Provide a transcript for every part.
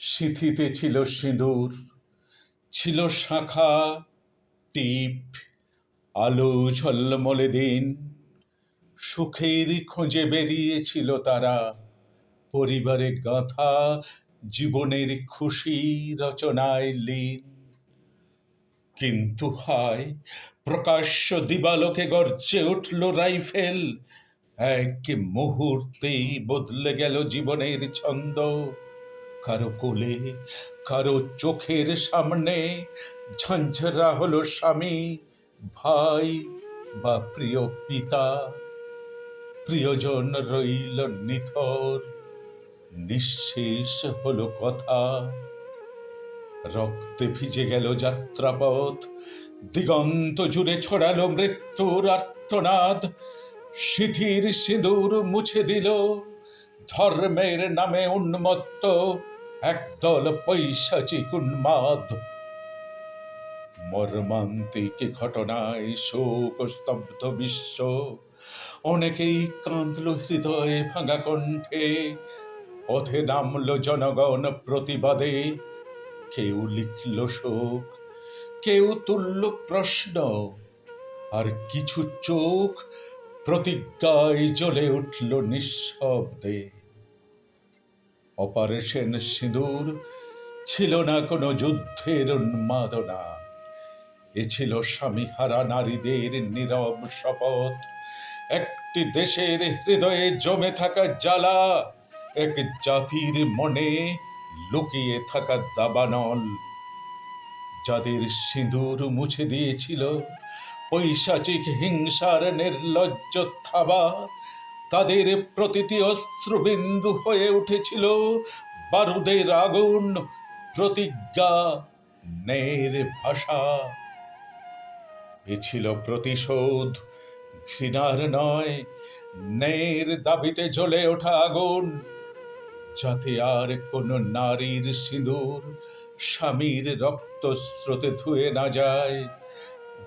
সিঁথিতে ছিল সিঁদুর, ছিল শাঁখা, টিপ, আলো ঝলমলে দিন। সুখের খোঁজে বেরিয়েছিল তারা, পরিবারে গাঁথা জীবনের খুশি রচনায় লীন। কিন্তু হায়, প্রকাশ্য দিবালোকে গর্জে উঠল রাইফেল। এক মুহূর্তেই বদলে গেল জীবনের ছন্দ। কারো কোলে, কারো চোখের সামনে ঝঞ্ঝরা হলো স্বামী, ভাই বা প্রিয় পিতা। প্রিয়জন রইল নিথর, নিঃশেষ হলো কথা। রক্তে ভিজে গেল যাত্রাপথ, দিগন্ত জুড়ে ছড়ালো মৃত্যুর আর্তনাদ। সিঁথির সিঁদুর মুছে দিল ধর্মের নামে উন্মত্ত একদল পৈশাচিক উন্মাদ। মর্মান্তিক ঘটনায় শোক স্তব্ধ বিশ্ব, অনেকেই কাঁদল হৃদয়ে ভাঙা কণ্ঠে। পথে নামল জনগণ প্রতিবাদে, কেউ লিখল শোক, কেউ তুলল প্রশ্ন, আর কিছু চোখ প্রতিজ্ঞায় জ্বলে উঠল নিঃশব্দে। অপারেশন সিঁদুর ছিল না কোনো যুদ্ধের উন্মাদনা, এ ছিল স্বামীহারা নারীদের নীরব শপথ। একটি দেশের হৃদয়ে জমে থাকা জ্বালা, এক জাতির মনে লুকিয়ে থাকা দাবানল। যাদের সিঁদুর মুছে দিয়েছিল পৈশাচিক হিংসার নির্লজ্জ থাবা, তাদের প্রতিটি অশ্রুবিন্দু হয়ে উঠেছিল বারুদের আগুন, প্রতিজ্ঞা, ন্যায়ের ভাষা। এ ছিল প্রতিশোধ, ঘৃণার নয়, ন্যায়ের দাবিতে জ্বলে ওঠা আগুন। যাতে আর কোন নারীর সিঁদুর স্বামীর রক্তস্রোতে ধুয়ে না যায়,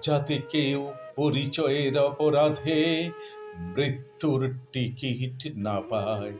যাতে কেউ পরিচয়ের অপরাধে মৃত্যুর টিকিট না পায়।